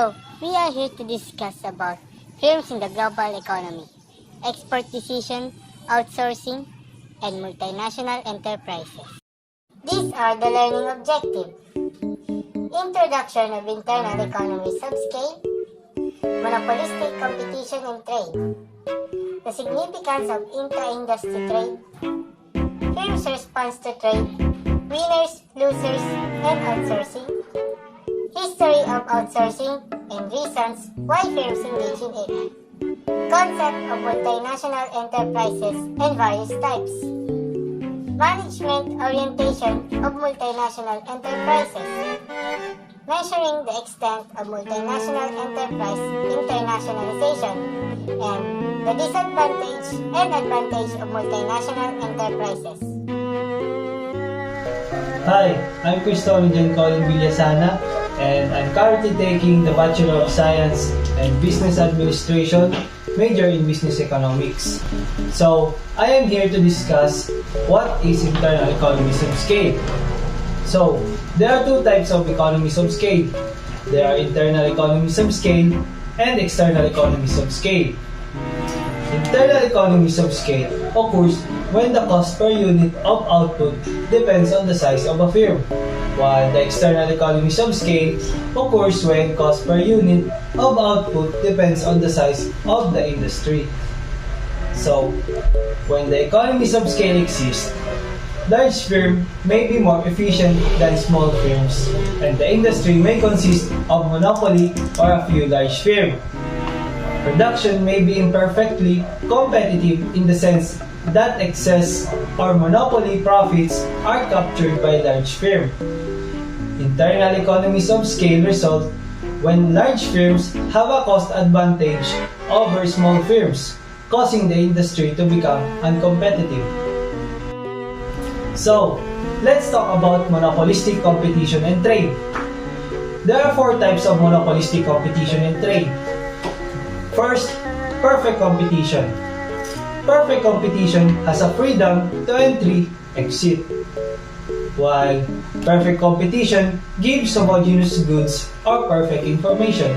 So, we are here to discuss about firms in the global economy, export decision, outsourcing, and multinational enterprises. These are the learning objectives: introduction of internal economy subscale, monopolistic competition in trade, the significance of intra-industry trade, firms' response to trade, winners, losers, and outsourcing, history of outsourcing and reasons why firms engage in it, concept of multinational enterprises and various types, management orientation of multinational enterprises, measuring the extent of multinational enterprise internationalization, and the disadvantage and advantage of multinational enterprises. Hi, I'm Cristovian Colin Villasana, and I'm currently taking the Bachelor of Science and Business Administration major in Business Economics. So, I am here to discuss what is internal economies of scale. So, there are two types of economies of scale. There are internal economies of scale and external economies of scale. Internal economies of scale occurs when the cost per unit of output depends on the size of a firm, while the external economies of scale occurs when cost per unit of output depends on the size of the industry. So, when the economies of scale exist, large firms may be more efficient than small firms, and the industry may consist of monopoly or a few large firms. Production may be imperfectly competitive in the sense that excess or monopoly profits are captured by large firms. Internal economies of scale result when large firms have a cost advantage over small firms, causing the industry to become uncompetitive. So, let's talk about monopolistic competition and trade. There are four types of monopolistic competition and trade. First, perfect competition. Perfect competition has a freedom to entry, exit, while perfect competition gives homogeneous goods or perfect information,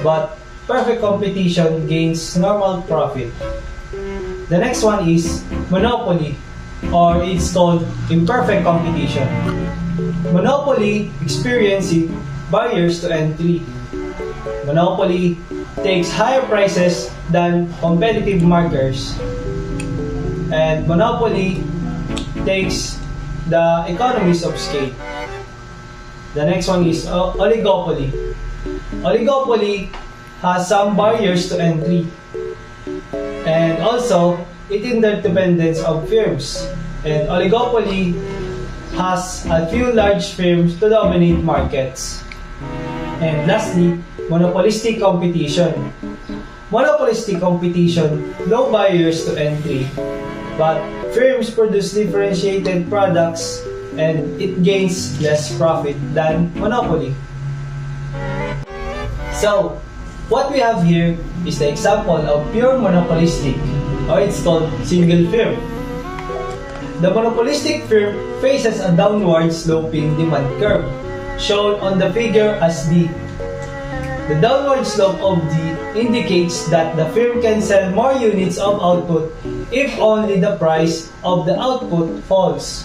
but perfect competition gains normal profit. The next one is monopoly, or it's called imperfect competition. Monopoly experiencing barriers to entry. Monopoly takes higher prices than competitive markets, and monopoly takes the economies of scale. The next one is oligopoly. Oligopoly has some barriers to entry, and also it interdependence of firms, and oligopoly has a few large firms to dominate markets. And lastly, monopolistic competition. Monopolistic competition, low barriers to entry, but firms produce differentiated products and it gains less profit than monopoly. So, what we have here is the example of pure monopolistic, or it's called single firm. The monopolistic firm faces a downward sloping demand curve, shown on the figure as D. The downward slope of D indicates that the firm can sell more units of output if only the price of the output falls.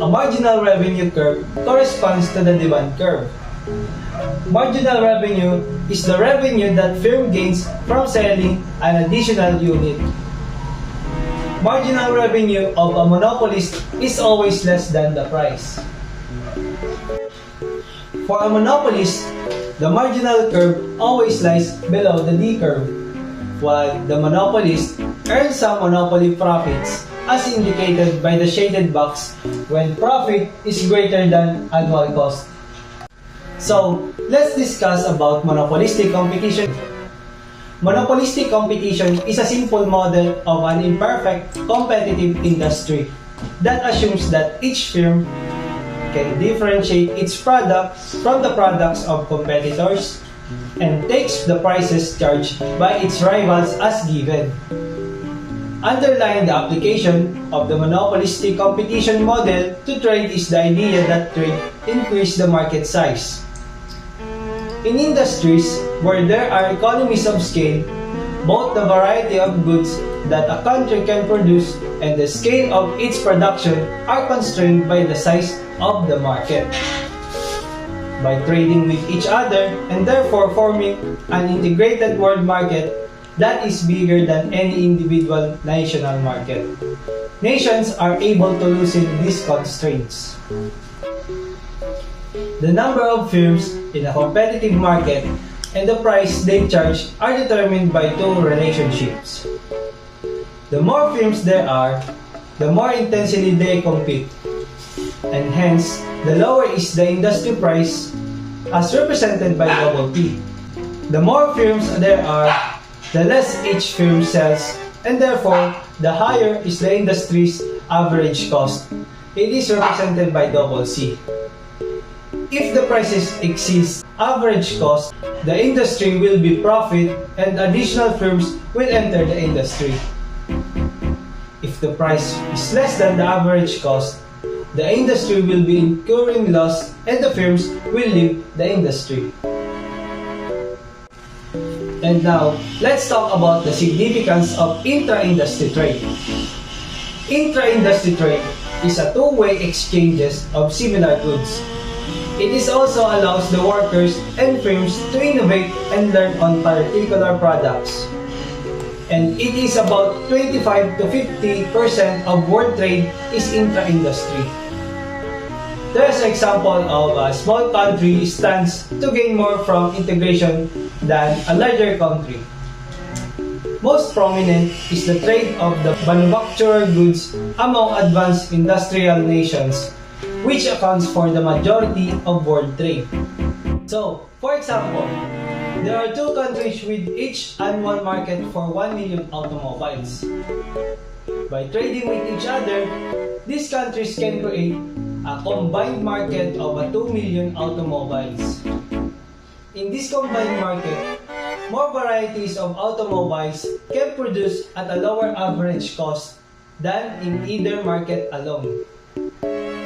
A marginal revenue curve corresponds to the demand curve. Marginal revenue is the revenue that firm gains from selling an additional unit. Marginal revenue of a monopolist is always less than the price. For a monopolist, the marginal curve always lies below the D curve, while the monopolist earns some monopoly profits as indicated by the shaded box when profit is greater than annual cost. So, let's discuss about monopolistic competition. Monopolistic competition is a simple model of an imperfect competitive industry that assumes that each firm can differentiate its product from the products of competitors and takes the prices charged by its rivals as given. Underlying the application of the monopolistic competition model to trade is the idea that trade increases the market size. In industries where there are economies of scale, both the variety of goods that a country can produce and the scale of its production are constrained by the size of the market. By trading with each other and therefore forming an integrated world market that is bigger than any individual national market, nations are able to loosen these constraints. The number of firms in a competitive market and the price they charge are determined by two relationships. The more firms there are, the more intensely they compete, and hence, the lower is the industry price as represented by double T. The more firms there are, the less each firm sells, and therefore, the higher is the industry's average cost. It is represented by double C. If the prices exceeds average cost, the industry will be profit and additional firms will enter the industry. If the price is less than the average cost, the industry will be incurring loss and the firms will leave the industry. And now, let's talk about the significance of intra-industry trade. Intra-industry trade is a two-way exchanges of similar goods. It is also allows the workers and firms to innovate and learn on particular products. And it is about 25 to 50% of world trade is intra-industry. There's an example of a small country stands to gain more from integration than a larger country. Most prominent is the trade of the manufactured goods among advanced industrial nations, which accounts for the majority of world trade. So, for example, there are two countries with each annual market for 1 million automobiles. By trading with each other, these countries can create a combined market of 2 million automobiles. In this combined market, more varieties of automobiles can produce at a lower average cost than in either market alone.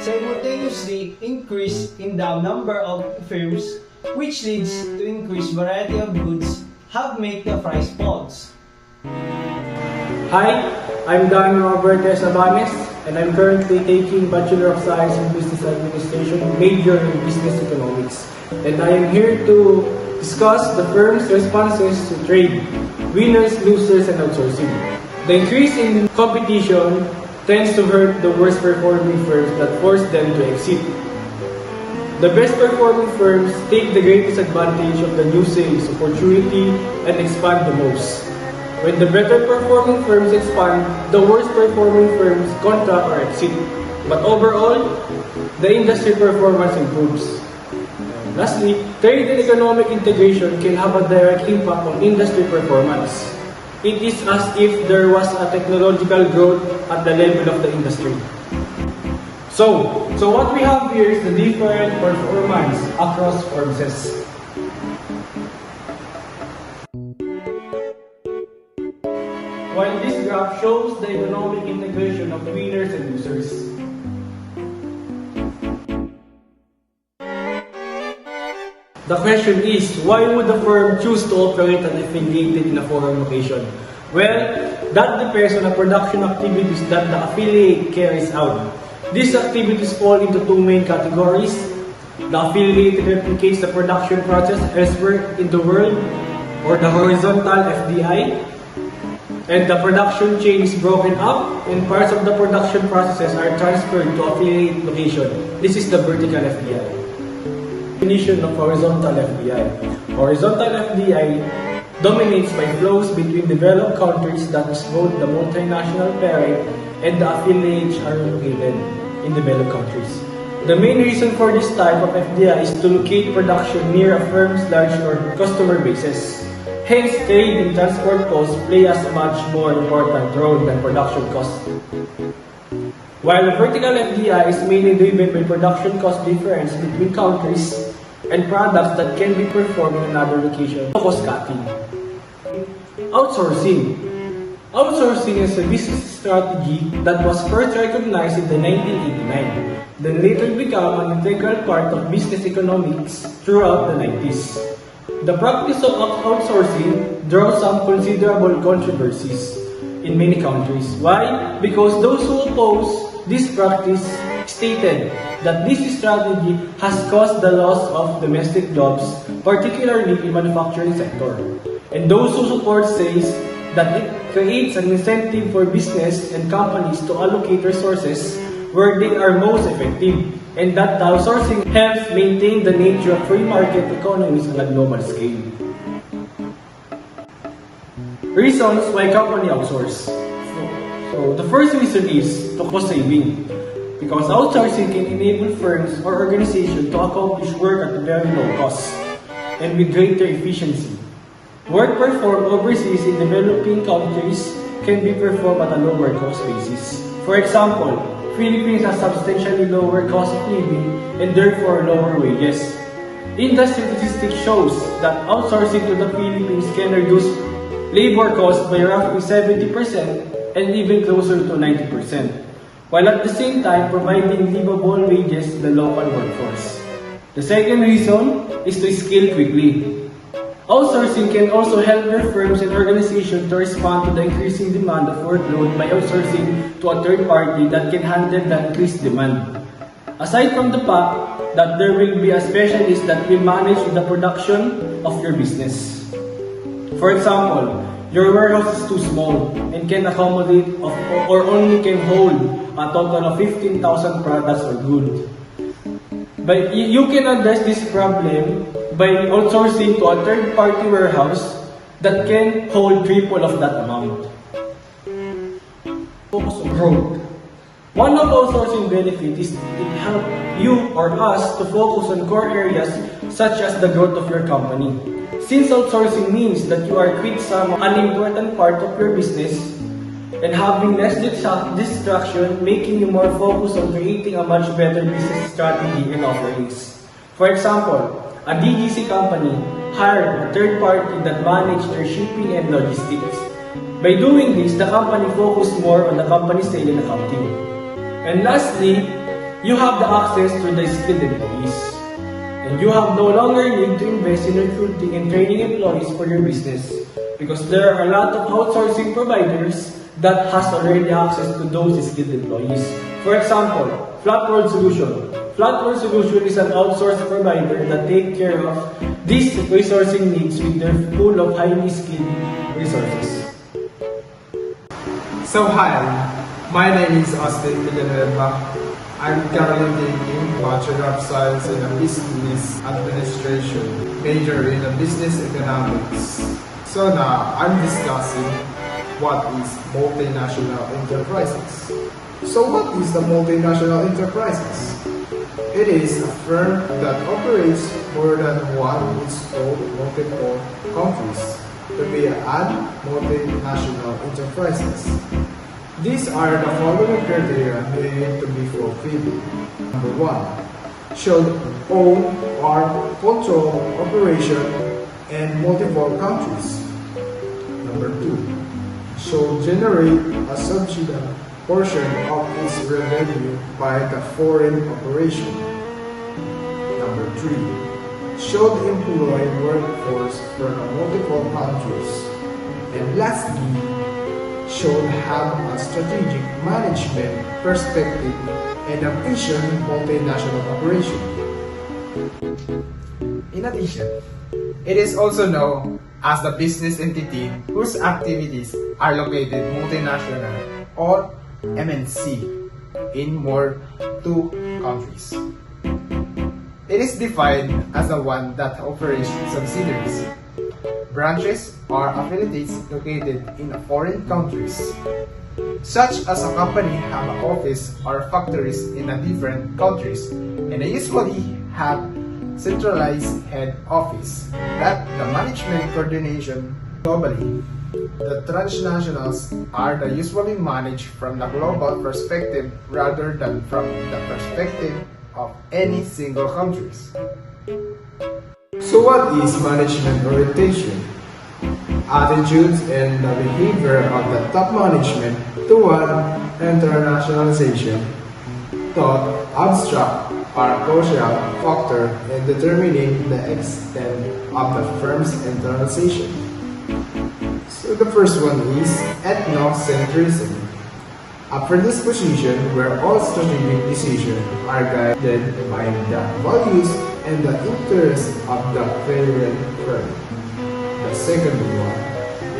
Simultaneously increase in the number of firms, which leads to increased variety of goods, have made the price falls. Hi, I'm Dan Robert Sabanes, and I'm currently taking Bachelor of Science in Business Administration, major in Business Economics. And I am here to discuss the firm's responses to trade, winners, losers, and outsourcing. The increase in competition tends to hurt the worst performing firms that force them to exit. The best performing firms take the greatest advantage of the new sales opportunity and expand the most. When the better performing firms expand, the worst performing firms contract or exit. But overall, the industry performance improves. Lastly, trade and economic integration can have a direct impact on industry performance. It is as if there was a technological growth at the level of the industry. So what we have here is the different performance across firms. While this graph shows the economic integration of winners and losers. The question is, why would a firm choose to operate and affiliated in a foreign location? Well, that depends on the production activities that the affiliate carries out. These activities fall into two main categories. The affiliate replicates the production process elsewhere in the world, or the horizontal FDI. And the production chain is broken up, and parts of the production processes are transferred to affiliate location. This is the vertical FDI. Definition of horizontal FDI. Horizontal FDI dominates by flows between developed countries that is both the multinational parent and the affiliates are located in developed countries. The main reason for this type of FDI is to locate production near a firm's large or customer bases. Hence, trade and transport costs play a much more important role than production costs. While the vertical FDI is mainly driven by production cost difference between countries and products that can be performed in another location. Cost cutting. Outsourcing. Outsourcing is a business strategy that was first recognized in the 1989, then later became an integral part of business economics throughout the 90s. The practice of outsourcing draws some considerable controversies in many countries. Why? Because those who oppose this practice stated that this strategy has caused the loss of domestic jobs, particularly in manufacturing sector. And those who support says that it creates an incentive for business and companies to allocate resources where they are most effective, and that outsourcing helps maintain the nature of free market economies on a global scale. Reasons why company outsource. So the first reason is to cost saving, because outsourcing can enable firms or organizations to accomplish work at a very low cost and with greater efficiency. Work performed overseas in developing countries can be performed at a lower cost basis. For example, Philippines has substantially lower cost of living and therefore lower wages. Industry statistics shows that outsourcing to the Philippines can reduce labor costs by roughly 70% and even closer to 90%, while at the same time providing livable wages to the local workforce. The second reason is to scale quickly. Outsourcing can also help their firms and organizations to respond to the increasing demand of workload by outsourcing to a third party that can handle the increased demand. Aside from the fact that there will be a specialist that will manage the production of your business. For example, your warehouse is too small and can accommodate or only can hold a total of 15,000 products or goods. But you can address this problem by outsourcing to a third-party warehouse that can hold triple of that amount. Focus on growth. One of outsourcing benefits is it helps you or us to focus on core areas such as the growth of your company. Since outsourcing means that you are quit some unimportant part of your business and having less distraction, making you more focused on creating a much better business strategy and offerings. For example, a DGC company hired a third party that managed their shipping and logistics. By doing this, the company focused more on the company's sale and accounting. And lastly, you have the access to the skilled employees. And you have no longer need to invest in recruiting and training employees for your business because there are a lot of outsourcing providers that has already access to those skilled employees. For example, Flatworld Solution. Flatworld Solution is an outsourced provider that takes care of these resourcing needs with their pool of highly skilled resources. So hi, my name is Austin Villanueva. I'm currently taking Bachelor of Science in Business Administration, major in Business Economics. So now I'm discussing what is multinational enterprises. So what is the multinational enterprises? It is a firm that operates more than one in multiple countries to be an multinational enterprises. These are the following criteria needed to be fulfilled. Number 1. Should own or control operation in multiple countries. Number 2. Should generate a substantial portion of its revenue by the foreign operation. Number 3. Should employ workforce from multiple countries. And lastly, should have a strategic management perspective and a vision multinational operation. In addition, it is also known as the business entity whose activities are located multinational or MNC in more two countries. It is defined as the one that operates subsidiaries, branches or affiliates located in foreign countries, such as a company have an office or factories in different countries, and they usually have centralized head office that the management coordination globally. The transnationals are usually managed from the global perspective rather than from the perspective of any single countries. So what is management orientation? Attitudes and the behavior of the top management toward internationalization, thought abstract are crucial factor in determining the extent of the firm's internalization. So the first one is ethnocentrism, a predisposition where all strategic decisions are guided by the values and the interests of the parent firm. The second one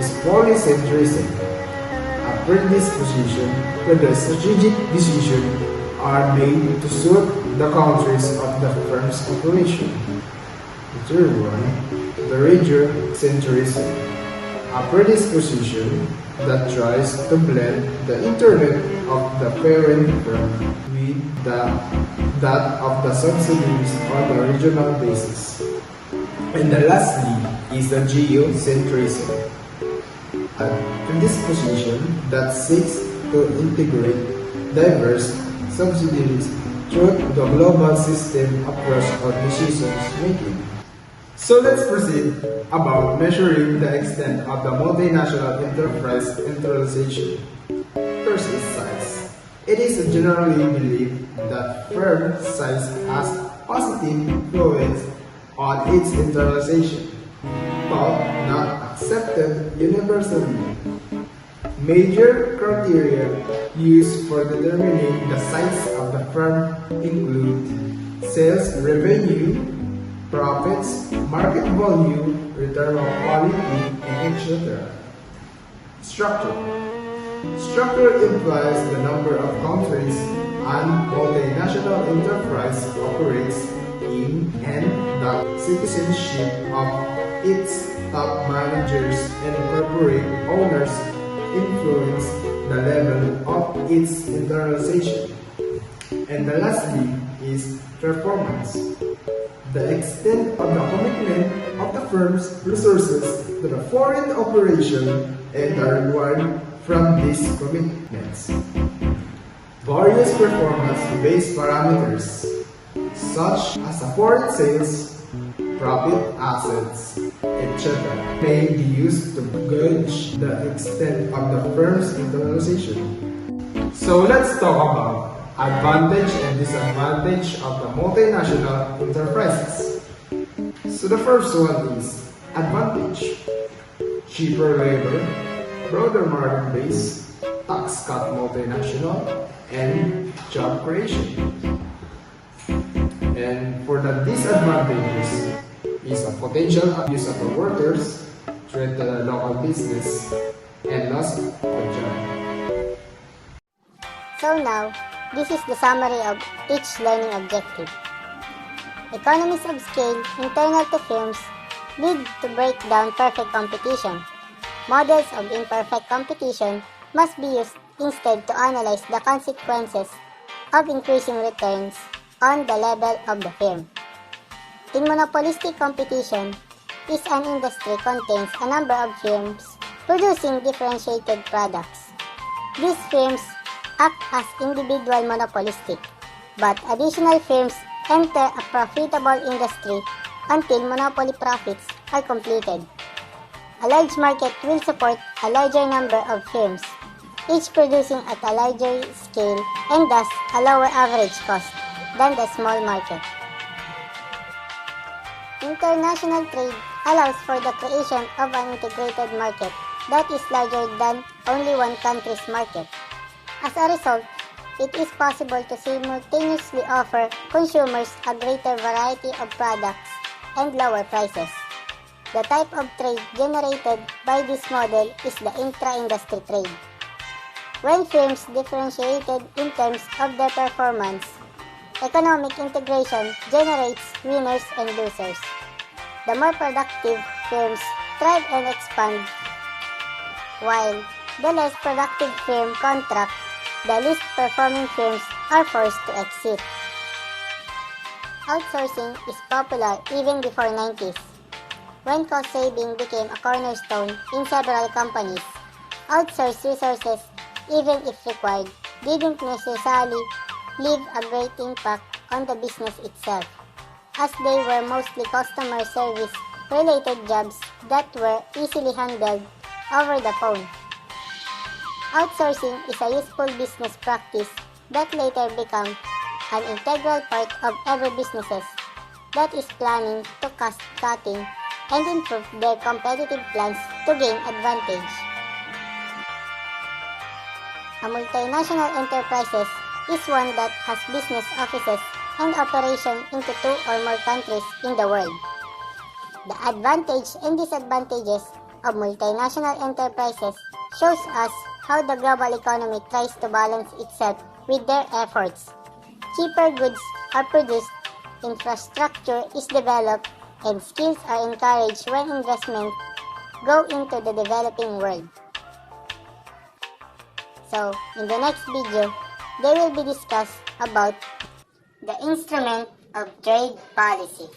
is polycentrism, a predisposition where the strategic decisions are made to suit the countries of the firm's operation. The third one, the regiocentrism, a predisposition that tries to blend the internet of the parent firm with that of the subsidiaries on a regional basis. And the lastly is the geocentrism, a predisposition that seeks to integrate diverse subsidiaries through the global system approach of decision making. So let's proceed about measuring the extent of the multinational enterprise internalization. First is size. It is generally believed that firm size has positive influence on its internalization, but not accepted universally. Major criteria used for determining the size of the firm include sales revenue, profits, market volume, return on quality, and etc. Structure. Structure implies the number of countries a multinational enterprise operates in and the citizenship of its top managers and corporate owners influence the level of its internalization. And the lastly is performance. The extent of the commitment of the firm's resources to the foreign operation and the reward from these commitments. Various performance-based parameters, such as foreign sales, profit, assets, etc., may be used to gauge the extent of the firm's internalization. So let's talk about advantage and disadvantage of the multinational enterprises. So the first one is advantage. Cheaper labor, broader market base, tax cut multinational, and job creation. And for the disadvantages is a potential abuse of the workers, threat to the local business, and loss of a job. So now, this is the summary of each learning objective. Economies of scale internal to firms lead to break down perfect competition. Models of imperfect competition must be used instead to analyze the consequences of increasing returns on the level of the firm. In monopolistic competition, is an industry contains a number of firms producing differentiated products. These firms act as individual monopolistic, but additional firms enter a profitable industry until monopoly profits are completed. A large market will support a larger number of firms, each producing at a larger scale and thus a lower average cost than the small market. International trade allows for the creation of an integrated market that is larger than only one country's market. As a result, it is possible to simultaneously offer consumers a greater variety of products and lower prices. The type of trade generated by this model is the intra-industry trade. When firms differentiated in terms of their performance, economic integration generates winners and losers. The more productive firms thrive and expand, while the less productive firm contract. The least performing firms are forced to exit. Outsourcing is popular even before 90s. When cost saving became a cornerstone in several companies, outsourced resources, even if required, didn't necessarily leave a great impact on the business itself, as they were mostly customer service related jobs that were easily handled over the phone. Outsourcing is a useful business practice that later became an integral part of every businesses that is planning to cost-cutting and improve their competitive plans to gain advantage. A multinational enterprises is one that has business offices and operation into 2 or more countries in the world. The advantage and disadvantages of multinational enterprises shows us how the global economy tries to balance itself with their efforts. Cheaper goods are produced, infrastructure is developed, and skills are encouraged when investments go into the developing world. So, in the next video, they will be discussed about the instrument of trade policy.